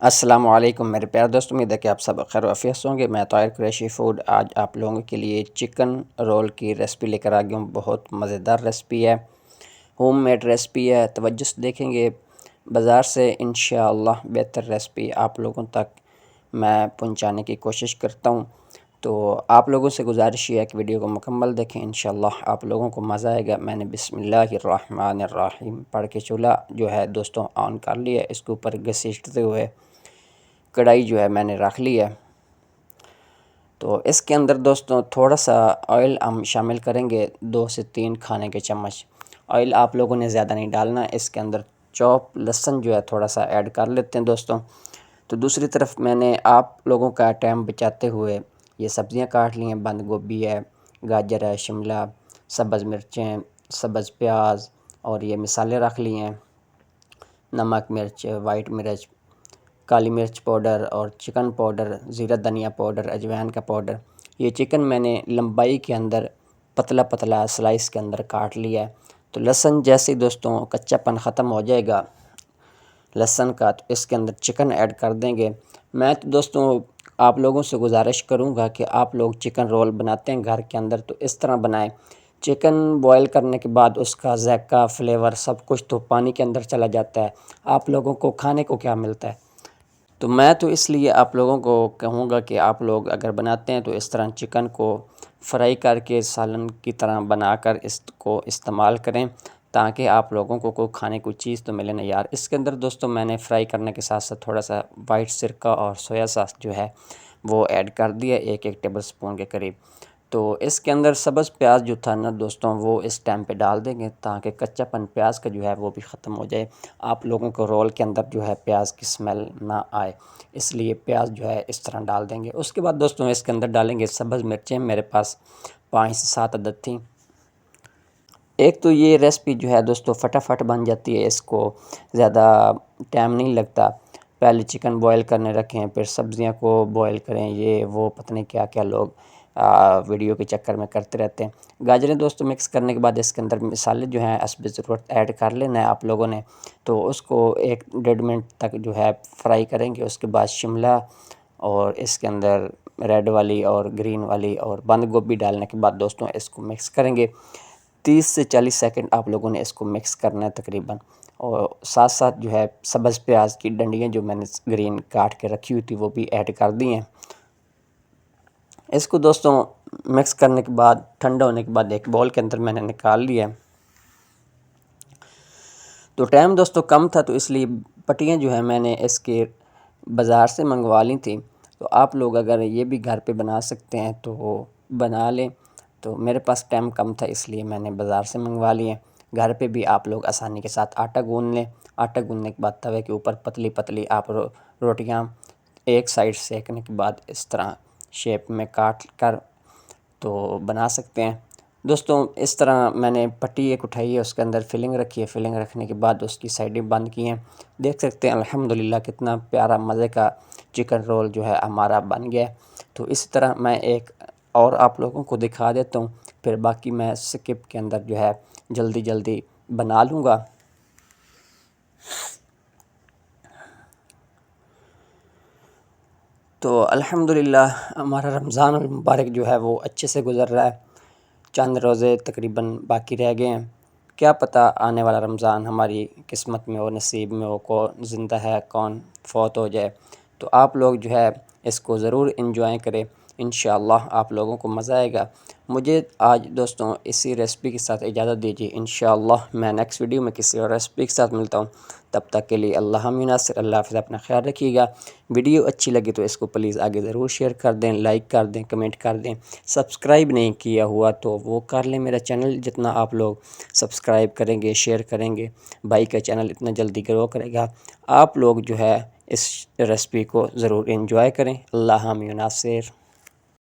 السلام علیکم میرے پیارے دوستوں، امید ہے کہ آپ سب خیر و عافیت سے ہوں گے۔ میں طاہر قریشی فوڈ آج آپ لوگوں کے لیے چکن رول کی ریسپی لے کر آ گیا ہوں۔ بہت مزیدار ریسپی ہے، ہوم میڈ ریسپی ہے۔ توجہ سے دیکھیں گے، بازار سے انشاءاللہ بہتر ریسپی آپ لوگوں تک میں پہنچانے کی کوشش کرتا ہوں۔ تو آپ لوگوں سے گزارش یہ ہے کہ ویڈیو کو مکمل دیکھیں، انشاءاللہ آپ لوگوں کو مزہ آئے گا۔ میں نے بسم اللہ الرحمن الرحیم پڑھ کے چولہا جو ہے دوستوں آن کر لیا ہے۔ اس کے اوپر گھسیٹتے ہوئے کڑھائی جو ہے میں نے رکھ لی ہے۔ تو اس کے اندر دوستوں تھوڑا سا آئل ہم شامل کریں گے، 2 سے 3 کھانے کے چمچ۔ آئل آپ لوگوں نے زیادہ نہیں ڈالنا ہے۔ اس کے اندر چوپ لہسن جو ہے تھوڑا سا ایڈ کر لیتے ہیں دوستوں۔ تو دوسری طرف میں نے آپ لوگوں کا ٹائم بچاتے ہوئے یہ سبزیاں کاٹ لی ہیں۔ بند گوبھی ہے، گاجر ہے، شملہ، سبز مرچیں، سبز پیاز، اور یہ مسالے رکھ لیے ہیں: نمک، مرچ، وائٹ مرچ، کالی مرچ پاؤڈر اور چکن پاؤڈر، زیرہ دھنیا پاؤڈر، اجوائن کا پاؤڈر۔ یہ چکن میں نے لمبائی کے اندر پتلا پتلا سلائس کے اندر کاٹ لیا ہے۔ تو لہسن جیسے دوستوں کچا پن ختم ہو جائے گا لہسن کا، تو اس کے اندر چکن ایڈ کر دیں گے۔ میں تو دوستوں آپ لوگوں سے گزارش کروں گا کہ آپ لوگ چکن رول بناتے ہیں گھر کے اندر تو اس طرح بنائیں۔ چکن بوائل کرنے کے بعد اس کا ذائقہ، فلیور، سب کچھ تو پانی کے اندر چلا جاتا ہے۔ آپ لوگوں کو کھانے کو کیا ملتا ہے؟ تو میں تو اس لیے آپ لوگوں کو کہوں گا کہ آپ لوگ اگر بناتے ہیں تو اس طرح چکن کو فرائی کر کے سالن کی طرح بنا کر اس کو استعمال کریں، تاکہ آپ لوگوں کو کوئی کھانے کو چیز تو ملے نا یار۔ اس کے اندر دوستوں میں نے فرائی کرنے کے ساتھ ساتھ تھوڑا سا وائٹ سرکہ اور سویا ساس جو ہے وہ ایڈ کر دیا، 1 ٹیبل سپون کے قریب۔ تو اس کے اندر سبز پیاز جو تھا نا دوستوں وہ اس ٹائم پہ ڈال دیں گے، تاکہ کچا پن پیاز کا جو ہے وہ بھی ختم ہو جائے، آپ لوگوں کو رول کے اندر جو ہے پیاز کی سمیل نہ آئے، اس لیے پیاز جو ہے اس طرح ڈال دیں گے۔ اس کے بعد دوستوں اس کے اندر ڈالیں گے سبز مرچیں، میرے پاس 5 سے 7 عدد تھیں۔ ایک تو یہ ریسپی جو ہے دوستوں فٹافٹ بن جاتی ہے، اس کو زیادہ ٹائم نہیں لگتا۔ پہلے چکن بوائل کرنے رکھیں، پھر سبزیاں کو بوائل کریں، یہ وہ پتہ نہیں کیا کیا لوگ ویڈیو کے چکر میں کرتے رہتے ہیں۔ گاجریں دوستوں مکس کرنے کے بعد اس کے اندر مسالے جو ہیں حسب ضرورت ایڈ کر لینا ہے آپ لوگوں نے۔ تو اس کو 1 منٹ تک جو ہے فرائی کریں گے۔ اس کے بعد شملہ اور اس کے اندر ریڈ والی اور گرین والی اور بند گوبھی ڈالنے کے بعد دوستوں اس کو مکس کریں گے۔ 30 سے 40 سیکنڈ آپ لوگوں نے اس کو مکس کرنا ہے تقریباً، اور ساتھ ساتھ جو ہے سبز پیاز کی ڈنڈیاں جو میں نے گرین کاٹ کے رکھی ہوئی تھی وہ بھی ایڈ کر دی ہیں۔ اس کو دوستوں مکس کرنے کے بعد ٹھنڈا ہونے کے بعد ایک بول کے اندر میں نے نکال لیا ہے۔ تو ٹائم دوستوں کم تھا تو اس لیے پٹیاں جو ہیں میں نے اس کے بازار سے منگوا لی تھیں۔ تو آپ لوگ اگر یہ بھی گھر پہ بنا سکتے ہیں تو وہ بنا لیں۔ تو میرے پاس ٹائم کم تھا اس لیے میں نے بازار سے منگوا لیے۔ گھر پہ بھی آپ لوگ آسانی کے ساتھ آٹا گوندھ لیں۔ آٹا گوندھنے کے بعد توے کے اوپر پتلی پتلی آپ روٹیاں ایک سائڈ سیکنے کے بعد اس طرح شیپ میں کاٹ کر تو بنا سکتے ہیں۔ دوستوں اس طرح میں نے پٹی ایک اٹھائی ہے، اس کے اندر فلنگ رکھی ہے، فلنگ رکھنے کے بعد اس کی سائڈیں بند کی ہیں۔ دیکھ سکتے ہیں الحمدللہ کتنا پیارا مزے کا چکن رول جو ہے ہمارا بن گیا ہے۔ تو اسی طرح میں ایک اور آپ لوگوں کو دکھا دیتا ہوں، پھر باقی میں سکپ کے اندر جو ہے جلدی جلدی بنا لوں گا۔ تو الحمدللہ ہمارا رمضان المبارک جو ہے وہ اچھے سے گزر رہا ہے۔ چند روزے تقریباً باقی رہ گئے ہیں، کیا پتہ آنے والا رمضان ہماری قسمت میں ہو، نصیب میں ہو، کون زندہ ہے کون فوت ہو جائے۔ تو آپ لوگ جو ہے اس کو ضرور انجوائے کریں، انشاءاللہ آپ لوگوں کو مزہ آئے گا۔ مجھے آج دوستوں اسی ریسپی کے ساتھ اجازت دیجیے، انشاءاللہ میں نیکسٹ ویڈیو میں کسی اور ریسپی کے ساتھ ملتا ہوں۔ تب تک کے لیے اللہ حافظ ناصر، اللہ حافظ، اپنا خیال رکھیے گا۔ ویڈیو اچھی لگی تو اس کو پلیز آگے ضرور شیئر کر دیں، لائک کر دیں، کمنٹ کر دیں۔ سبسکرائب نہیں کیا ہوا تو وہ کر لیں میرا چینل، جتنا آپ لوگ سبسکرائب کریں گے، شیئر کریں گے، بھائی کا چینل اتنا جلدی گرو کرے گا۔ آپ لوگ جو ہے اس ریسپی کو ضرور انجوائے کریں۔ اللہ حافظ ناصر۔